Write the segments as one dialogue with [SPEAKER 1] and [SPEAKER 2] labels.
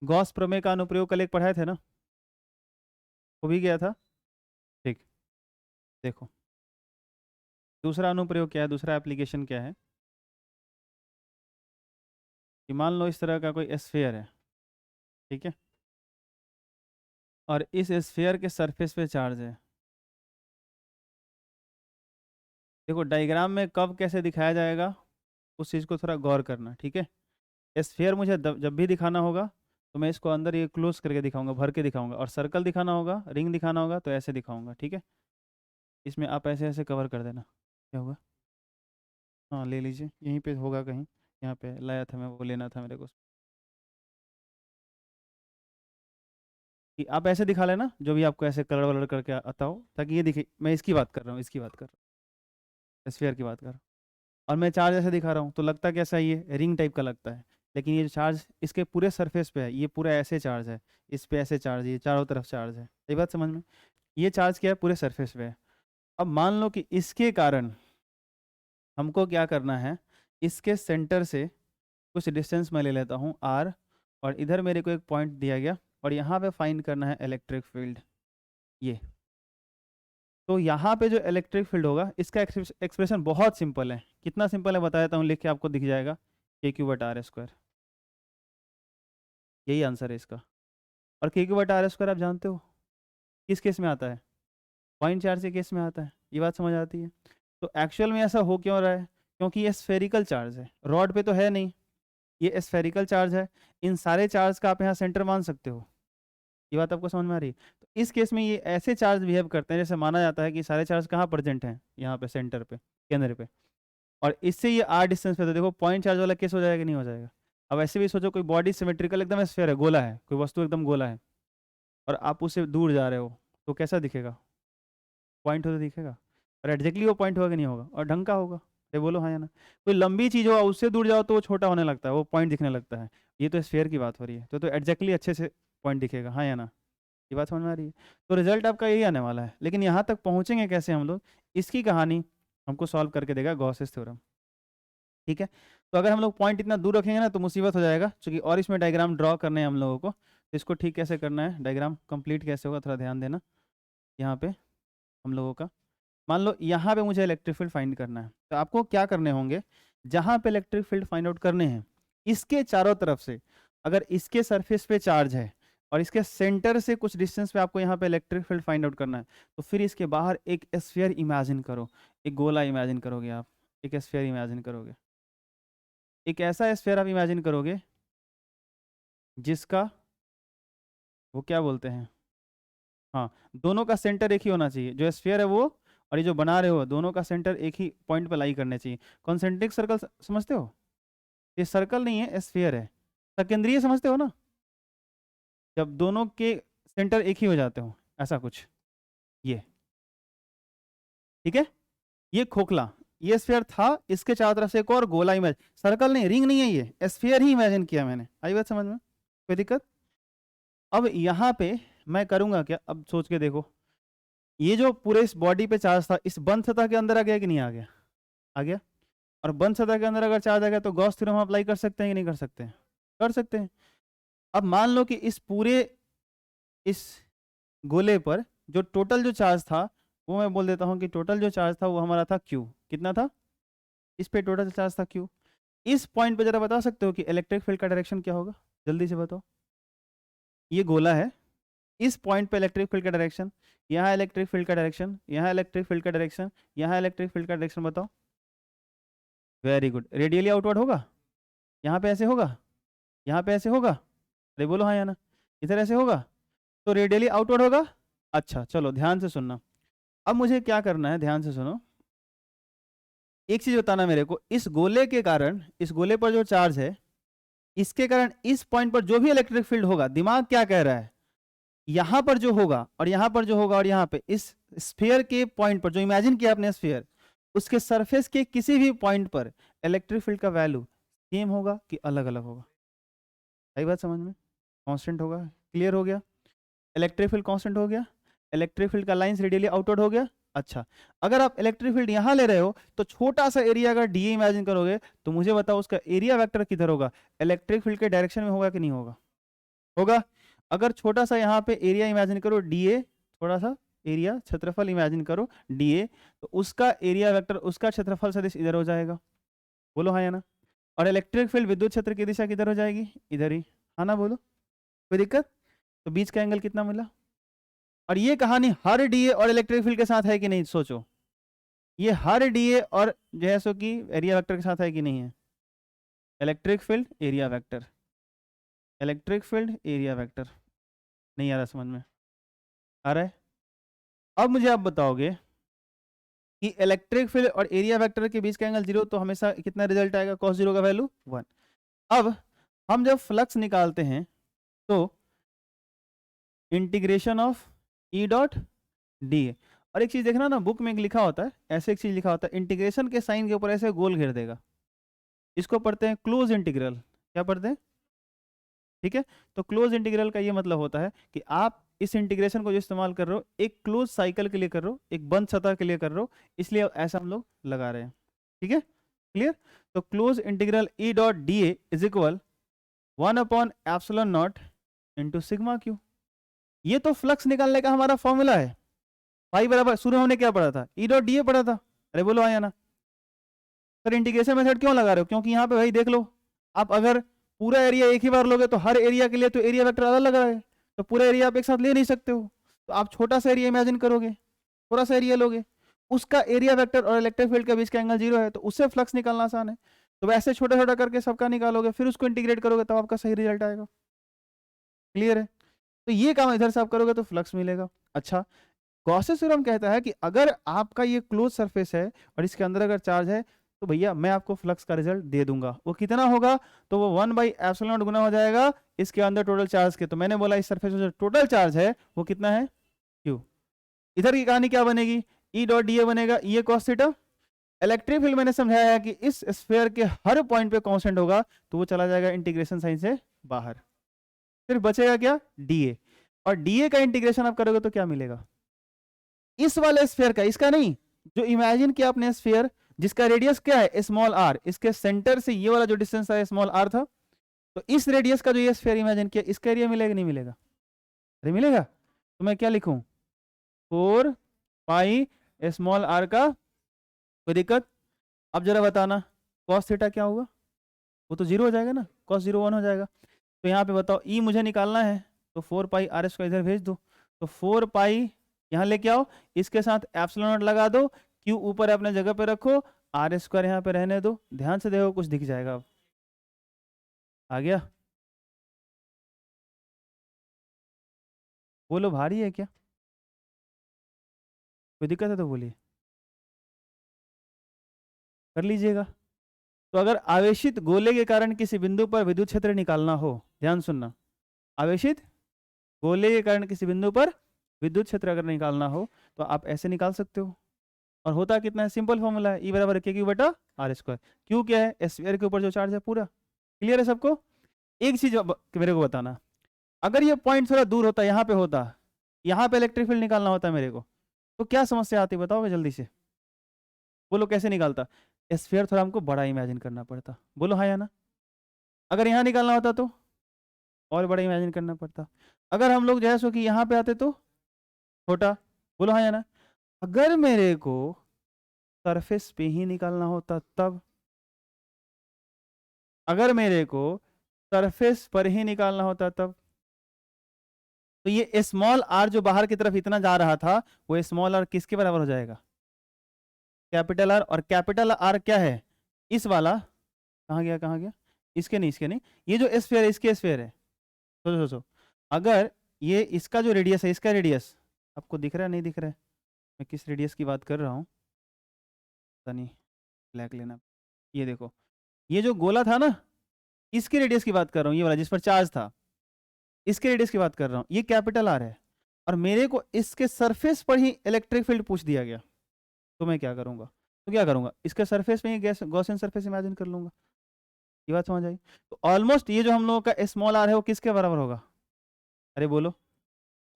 [SPEAKER 1] Gauss प्रमेय का अनुप्रयोग कल एक पढ़ाए थे ना, वो भी गया था। ठीक, देखो दूसरा अनुप्रयोग क्या है, दूसरा एप्लीकेशन क्या है कि मान लो इस तरह का कोई स्फीयर है, ठीक है, और इस स्फीयर के सरफेस पे चार्ज है। देखो डायग्राम में कब कैसे दिखाया जाएगा उस चीज़ को थोड़ा गौर करना, ठीक है। स्फीयर मुझे जब भी दिखाना होगा तो मैं इसको अंदर ये क्लोज करके दिखाऊंगा, भर के दिखाऊंगा, और सर्कल दिखाना होगा, रिंग दिखाना होगा तो ऐसे दिखाऊंगा, ठीक है। इसमें आप ऐसे ऐसे कवर कर देना, क्या होगा। हाँ ले लीजिए, यहीं पे होगा कहीं, यहाँ पे लाया था मैं, वो लेना था मेरे को। कि आप ऐसे दिखा लेना जो भी आपको ऐसे कलर वलर करके आता हो, ताकि ये दिखे। मैं इसकी बात कर रहा हूँ, इसकी बात कर रहा हूँ, स्फीयर की बात कर रहा हूँ। और मैं चार्ज ऐसे दिखा रहा हूँ तो लगता कैसा है, ये रिंग टाइप का लगता है। लेकिन ये जो चार्ज इसके पूरे सरफेस पे है, ये पूरा ऐसे चार्ज है, इस पे ऐसे चार्ज, ये चारों तरफ चार्ज है। ये बात समझ में, ये चार्ज क्या है, पूरे सरफेस पे है। अब मान लो कि इसके कारण हमको क्या करना है, इसके सेंटर से कुछ डिस्टेंस मैं ले लेता हूँ r, और इधर मेरे को एक पॉइंट दिया गया, और यहाँ पे फाइंड करना है इलेक्ट्रिक फील्ड ये। तो यहाँ पे जो इलेक्ट्रिक फील्ड होगा, इसका एक्सप्रेशन बहुत सिंपल है। कितना सिंपल है बता देता हूँ, लिख के आपको दिख जाएगा, k/r²। यही आंसर है इसका। और k/r² आप जानते हो किस केस में आता है, पॉइंट चार्ज के केस में आता है। ये बात समझ आती है। तो एक्चुअल में ऐसा हो क्यों रहा है, क्योंकि ये स्फेरिकल चार्ज है, रॉड पे तो है नहीं, ये स्फेरिकल चार्ज है। इन सारे चार्ज का आप यहाँ सेंटर मान सकते हो। ये बात आपको समझ में आ रही है। तो इस केस में ये ऐसे चार्ज बिहेव करते हैं जैसे माना जाता है कि सारे चार्ज कहाँ प्रेजेंट हैं, यहाँ पे सेंटर पे, केंद्र पे। और इससे ये r डिस्टेंस पे, तो देखो पॉइंट चार्ज वाला केस हो जाएगा कि नहीं हो जाएगा। अब ऐसे भी सोचो, कोई बॉडी सिमेट्रिकल एकदम स्फीयर है, गोला है, कोई वस्तु एकदम गोला है, और आप उससे दूर जा रहे हो तो कैसा दिखेगा, पॉइंट हो तो दिखेगा। और एग्जैक्टली वो पॉइंट होगा कि नहीं होगा, और ढंग का होगा। ये बोलो हाँ या ना। कोई लंबी चीज हो उससे दूर जाओ तो वो छोटा होने लगता है, वो पॉइंट दिखने लगता है। ये तो स्फीयर की बात हो रही है, तो एग्जैक्टली अच्छे से पॉइंट दिखेगा, हाँ या ना। ये बात समझ में आ रही है। तो रिजल्ट आपका यही आने वाला है। लेकिन यहाँ तक पहुँचेंगे कैसे हम लोग, इसकी कहानी हमको सॉल्व करके देगा गॉसेस थ्योरम, ठीक है। तो अगर हम लोग पॉइंट इतना दूर रखेंगे ना तो मुसीबत हो जाएगा, क्योंकि और इसमें डायग्राम ड्रॉ करने हैं हम लोगों को, तो इसको ठीक कैसे करना है, डायग्राम कंप्लीट कैसे होगा, थोड़ा ध्यान देना। यहाँ पे हम लोगों का, मान लो यहाँ पे मुझे इलेक्ट्रिक फील्ड फाइंड करना है, तो आपको क्या करने होंगे, जहाँ पे इलेक्ट्रिक फील्ड फाइंड आउट करने हैं, इसके चारों तरफ से अगर इसके सरफेस पे चार्ज है और इसके सेंटर से कुछ डिस्टेंस पे आपको यहाँ पे इलेक्ट्रिक फील्ड फाइंड आउट करना है, तो फिर इसके बाहर एक स्फीयर इमेजिन करो, एक गोला इमेजिन करोगे आप, एक स्फीयर इमेजिन करोगे, एक ऐसा स्फीयर आप इमेजिन करोगे जिसका, वो क्या बोलते हैं, हाँ, दोनों का सेंटर एक ही होना चाहिए, जो स्फीयर है वो और ये जो बना रहे हो, दोनों का सेंटर एक ही पॉइंट पर लाई करने चाहिए। कॉन्सेंट्रिक सर्कल समझते हो, ये सर्कल नहीं है, स्फीयर है। सकेंद्रीय समझते हो ना, जब दोनों के सेंटर एक ही हो जाते हो, ऐसा कुछ, ये ठीक है। ये खोखला, ये स्फीयर था, इसके चारों तरफ से एक और गोला इमेज, सर्कल नहीं, रिंग नहीं है, ये स्फीयर ही इमेजिन किया मैंने। आई बात समझ में, कोई दिक्कत। अब यहाँ पे मैं करूंगा क्या, अब सोच के देखो, ये जो पूरे इस बॉडी पे चार्ज था, इस बंद सतह के अंदर आ गया कि नहीं आ गया, आ गया। और बंद सतह के अंदर अगर चार्ज आ गया तो गॉस थ्योरम हम अप्लाई कर सकते हैं कि नहीं कर सकते हैं, कर सकते हैं। अब मान लो कि इस पूरे, इस गोले पर जो टोटल जो चार्ज था, वो मैं बोल देता हूँ कि टोटल जो चार्ज था वो हमारा था Q। कितना था, इस पे टोटल चार्ज था Q। इस पॉइंट पे जरा बता सकते हो कि इलेक्ट्रिक फील्ड का डायरेक्शन क्या होगा, जल्दी से बताओ। ये गोला है, इस पॉइंट पे इलेक्ट्रिक फील्ड का डायरेक्शन, यहाँ इलेक्ट्रिक फील्ड का डायरेक्शन, यहाँ इलेक्ट्रिक फील्ड का डायरेक्शन, यहाँ इलेक्ट्रिक फील्ड का डायरेक्शन बताओ। वेरी गुड, रेडियली आउटवर्ड होगा, यहाँ पे ऐसे होगा, यहाँ पे ऐसे होगा, अरे बोलो हाँ या ना, इधर ऐसे होगा, तो रेडियली आउटवर्ड होगा। अच्छा चलो ध्यान से सुनना, अब मुझे क्या करना है, ध्यान से सुनो। एक चीज बताना मेरे को, इस गोले के कारण, इस गोले पर जो चार्ज है, इसके कारण इस पॉइंट पर जो भी इलेक्ट्रिक फील्ड होगा, दिमाग क्या कह रहा है, यहां पर जो होगा और यहां पर जो होगा और यहां पे इस स्फीयर के पॉइंट पर जो इमेजिन किया आपने स्फीयर, उसके सरफेस के किसी भी पॉइंट पर इलेक्ट्रिक फील्ड का वैल्यू सेम होगा कि अलग अलग होगा। सही बात समझ में, कांस्टेंट होगा, क्लियर हो गया। इलेक्ट्रिक फील्ड कांस्टेंट हो गया, इलेक्ट्रिक फील्ड का लाइंस रेडियली आउटवर्ड हो गया। अच्छा, अगर आप इलेक्ट्रिक फील्ड यहां ले रहे हो तो छोटा सा एरिया अगर डी इमेजिन करोगे तो मुझे बताओ उसका एरिया वेक्टर किधर होगा, इलेक्ट्रिक फील्ड के डायरेक्शन में होगा कि नहीं होगा। होगा। अगर छोटा सा यहाँ पे एरिया इमेजिन करो डीए, थोड़ा सा एरिया क्षेत्रफल इमेजिन करो डीए, तो उसका एरिया वेक्टर उसका क्षेत्रफल सदिश इधर हो जाएगा, बोलो हाँ या ना। और इलेक्ट्रिक फील्ड विद्युत क्षेत्र की दिशा किधर हो जाएगी, इधर ही, हाँ ना बोलो, कोई दिक्कत। तो बीच का एंगल कितना मिला। और ये कहानी हर डीए और इलेक्ट्रिक फील्ड के साथ है कि नहीं, सोचो, ये हर डीए और जो है सो कि एरिया वेक्टर के साथ है कि नहीं है। Electric field area vector, electric field area vector, नहीं आ रहा समझ में, आ रहा है। अब मुझे आप बताओगे कि इलेक्ट्रिक फील्ड और एरिया वेक्टर के बीच का एंगल 0, तो हमेशा कितना रिजल्ट आएगा, cos 0 का वैल्यू 1। अब हम जब फ्लक्स निकालते हैं तो integration of E dot D, और एक चीज देखना ना, बुक में एक लिखा होता है, ऐसे एक चीज लिखा होता है, इंटीग्रेशन के साइन के ऊपर ऐसे गोल घेर देगा, इसको पढ़ते हैं क्लोज इंटीग्रल। क्या पढ़ते हैं, ठीक है। तो क्लोज इंटीग्रल का ये मतलब होता है कि आप इस इंटीग्रेशन को जो इस्तेमाल कर रहे हो एक क्लोज साइकिल के लिए कर रहे हो, एक बंद सतह के लिए कर रहे हो, इसलिए ऐसा हम लोग लगा रहे हैं, ठीक है, क्लियर। तो close integral E dot D A is equal 1/ε0 into sigma Q. ये तो फ्लक्स निकालने का हमारा फॉर्मूला है, फाई बराबर, शुरू में हमने क्या पढ़ा था, ई डॉट डी ए पढ़ा था, अरे बोलो आया ना। सर इंटीग्रेशन मेथड क्यों लगा रहे हो, क्योंकि यहाँ पे भाई देख लो, आप अगर पूरा एरिया एक ही बार लोगे तो हर एरिया के लिए तो एरिया वेक्टर अलग लगा है, तो पूरा एरिया आप एक साथ ले नहीं सकते हो, तो आप छोटा सा एरिया इमेजिन करोगे, थोड़ा सा एरिया लोगे, उसका एरिया वेक्टर और इलेक्ट्रिक फील्ड के बीच का एंगल 0 है, तो उससे फ्लक्स निकालना आसान है। तो वैसे छोटा छोटा करके सबका निकालोगे, फिर उसको इंटीग्रेट करोगे, तब आपका सही रिजल्ट आएगा, क्लियर है। तो ये काम इधर से आप करोगे तो फ्लक्स मिलेगा। अच्छा, गॉसेस थ्योरम कहता है कि अगर आपका ये क्लोज सरफेस है और इसके अंदर अगर चार्ज है, तो भैया मैं आपको फ्लक्स का रिजल्ट दे दूंगा, वो कितना होगा, तो वो 1/ε0 गुना हो जाएगा इसके अंदर टोटल चार्ज के। तो मैंने बोला इस सरफेस में जो टोटल चार्ज है वो कितना है, क्यू। इधर की कहानी क्या बनेगी, ई डॉट डी ए बनेगा, ये कॉस थीटा। इलेक्ट्रिक फील्ड मैंने समझाया है कि इस स्फीयर के हर पॉइंट पे कांस्टेंट होगा, तो वो चला जाएगा इंटीग्रेशन साइन से बाहर, फिर बचेगा क्या, डीए। और डीए का इंटीग्रेशन आप करोगे तो क्या मिलेगा, इस वाले स्फीयर का, इसका नहीं, जो इमेजिन किया आपने स्फीयर जिसका रेडियस क्या है स्मॉल आर, इसके सेंटर से ये वाला जो डिस्टेंस है स्मॉल आर था, तो इस रेडियस का जो ये स्फीयर इमेजिन किया, इसका एरिया मिलेगा नहीं मिलेगा, अरे मिलेगा। तो मैं क्या लिखूं, 4 पाई स्मॉल आर का, कोई दिक्कत। अब जरा बताना कॉस थीटा क्या होगा, वो तो 0 हो जाएगा ना, कॉस 0 1 हो जाएगा। तो यहाँ पे बताओ ई मुझे निकालना है, तो 4 पाई आर स्क्वायर इधर भेज दो, तो 4 पाई यहाँ लेके आओ, इसके साथ एप्सिलॉन नॉट लगा दो, क्यू ऊपर अपने जगह पे रखो, आर स्क्वायर यहाँ पे रहने दो, ध्यान से देखो कुछ दिख जाएगा। अब आ गया, बोलो भारी है क्या, कोई दिक्कत है तो बोलिए, कर लीजिएगा। तो अगर आवेशित गोले के कारण किसी बिंदु पर विद्युत क्षेत्र निकालना हो, ध्यान सुनना, आवेशित गोले के कारण किसी बिंदु पर विद्युत क्षेत्र अगर निकालना हो तो आप ऐसे निकाल सकते हो, और होता कितना है, सिंपल फॉर्मूला है, ई बराबर के क्यू बटा आर स्क्वायर। क्यू क्या है, स्फीयर के ऊपर जो चार्ज है पूरा, क्लियर है सबको। एक चीज मेरे को बताना, अगर ये पॉइंट थोड़ा दूर होता, यहाँ पे होता, यहाँ पे इलेक्ट्रिक फील्ड निकालना होता है मेरे को, तो क्या समस्या आती बताओगे जल्दी से, बोलो कैसे निकालता, स्फीयर थोड़ा हमको बड़ा इमेजिन करना पड़ता, बोलो हाँ या ना। अगर यहाँ निकालना होता तो और बड़ा इमेजिन करना पड़ता, अगर हम लोग जो है सो कि यहाँ पे आते तो छोटा, बोलो हाँ या ना। अगर मेरे को सरफेस पे ही निकालना होता तब, अगर मेरे को सरफेस पर ही निकालना होता तब, तो ये स्मॉल आर जो बाहर की तरफ इतना जा रहा था, वो स्मॉल आर किसके बराबर हो जाएगा, कैपिटल आर। और कैपिटल आर क्या है, इस वाला, कहाँ गया कहाँ गया, इसके नहीं, इसके नहीं, ये जो स्फीयर है इसके स्फीयर है, सोचो सोचो, अगर ये इसका जो रेडियस है, इसका रेडियस आपको दिख रहा है नहीं दिख रहा है, मैं किस रेडियस की बात कर रहा हूँ, पता नहीं, ब्लैक लेना, ये देखो, ये जो गोला था ना, इसके रेडियस की बात कर रहा हूँ, ये वाला जिस पर चार्ज था, इसके रेडियस की बात कर रहा हूँ, ये कैपिटल आर है, और मेरे को इसके सरफेस पर ही इलेक्ट्रिक फील्ड पूछ दिया गया, तो मैं क्या करूंगा, तो क्या करूंगा, इसके सरफेस में ही गॉसियन सरफेस इमेजिन कर लूंगा, ये बात समझ आई। तो ऑलमोस्ट ये जो हम लोगों का स्मॉल आर है वो किसके बराबर होगा, अरे बोलो,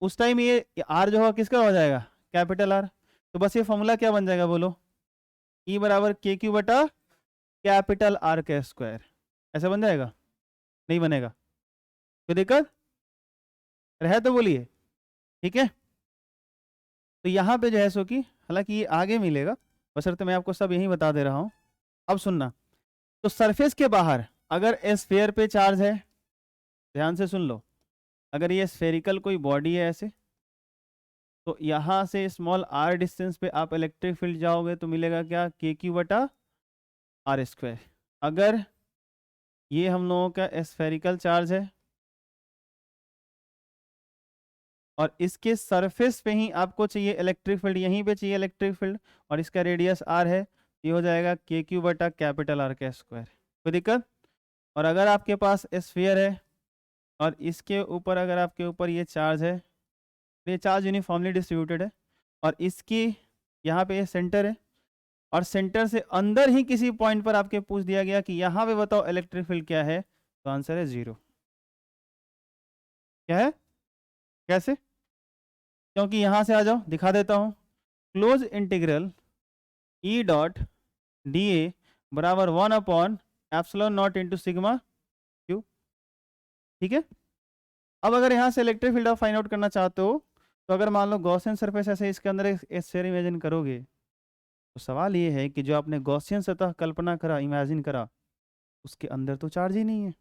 [SPEAKER 1] उस टाइम ये आर जो होगा किसका हो जाएगा, कैपिटल आर। तो बस ये फॉर्मूला क्या बन जाएगा बोलो, ई बराबर के क्यू बटा कैपिटल आर के स्क्वायर, ऐसा बन जाएगा, नहीं बनेगा, कोई दिक्कत। है तो बोलिए, ठीक है। तो यहाँ पे जो है सो कि हालांकि ये आगे मिलेगा, बशर्ते मैं आपको सब यही बता दे रहा हूँ। अब सुनना, तो सरफेस के बाहर अगर स्फीयर पे चार्ज है, ध्यान से सुन लो, अगर ये स्फेरिकल कोई बॉडी है ऐसे, तो यहाँ से स्मॉल r डिस्टेंस पे आप इलेक्ट्रिक फील्ड जाओगे तो मिलेगा क्या, के क्यू बटा आर स्क्वायर। अगर ये हम लोगों का स्फेरिकल चार्ज है और इसके सरफेस पे ही आपको चाहिए इलेक्ट्रिक फील्ड, यहीं पे चाहिए इलेक्ट्रिक फील्ड, और इसका रेडियस r है, ये हो जाएगा के क्यू बटा कैपिटल R का स्क्वायर। कोई दिक्कत? और अगर आपके पास स्फीयर है और इसके ऊपर अगर आपके ऊपर ये चार्ज है, ये चार्ज यूनिफॉर्मली डिस्ट्रीब्यूटेड है, और इसकी यहाँ पे ये सेंटर है, और सेंटर से अंदर ही किसी पॉइंट पर आपके पूछ दिया गया कि यहाँ पे बताओ इलेक्ट्रिक फील्ड क्या है, तो आंसर है 0। क्या है? कैसे? क्योंकि यहाँ से आ जाओ, दिखा देता हूँ, close integral E dot D ए बराबर 1/ε0 इंटू सिग्मा क्यू, ठीक है। अब अगर यहाँ से इलेक्ट्रिक फील्ड आप फाइंड आउट करना चाहते हो, तो अगर मान लो गॉसियन सरफेस ऐसे इसके अंदर एक स्फीयर इमेजिन करोगे, तो सवाल ये है कि जो आपने गॉसियन सतह कल्पना करा, इमेजिन करा, उसके अंदर तो चार्ज ही नहीं है,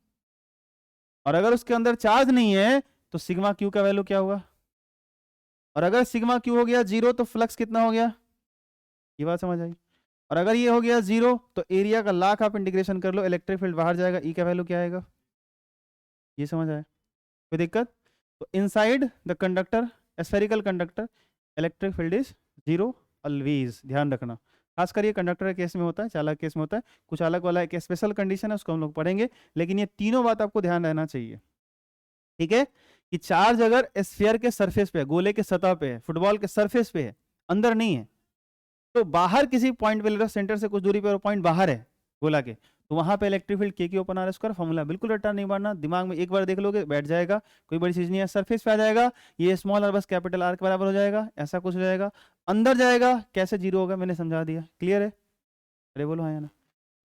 [SPEAKER 1] और अगर उसके अंदर चार्ज नहीं है तो सिग्मा क्यू का वैल्यू क्या होगा, और अगर सिग्मा क्यू हो गया 0 तो फ्लक्स कितना हो गया, ये बात समझ आई। और अगर ये हो गया 0 तो एरिया का लाख आप इंटीग्रेशन कर लो, इलेक्ट्रिक फील्ड बाहर जाएगा, ई का वैल्यू क्या आएगा, ये समझ आया? कोई दिक्कत? तो inside the conductor, spherical conductor, electric field is 0 always, ध्यान रखना। खासकर ये कंडक्टर केस में होता है, चालक केस में होता है, कुछ अलग वाला एक स्पेशल कंडीशन है, उसको हम लोग पढ़ेंगे, लेकिन ये तीनों बात आपको ध्यान रहना चाहिए, ठीक है। कि चार्ज अगर स्फीयर के सरफेस पे है, गोले के सतह पे है, फुटबॉल के सरफेस पे है, अंदर नहीं है, तो बाहर किसी पॉइंट पे ले लो, सेंटर से कुछ दूरी पे, पॉइंट बाहर है गोला के, तो वहां पे इलेक्ट्रिक फील्ड के ओपन आर स्क्वायर, फॉर्मूला बिल्कुल रट्टा नहीं मारना, दिमाग में एक बार देख लोगे बैठ जाएगा, कोई बड़ी चीज नहीं है। सरफेस पे आ जाएगा, ये स्मॉल आर बस कैपिटल आर के बराबर हो जाएगा, ऐसा कुछ हो जाएगा। अंदर जाएगा कैसे 0 होगा, मैंने समझा दिया, क्लियर है? अरे बोलो हाँ या ना,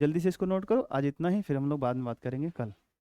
[SPEAKER 1] जल्दी से इसको नोट करो। आज इतना ही, फिर हम लोग बाद में बात करेंगे कल।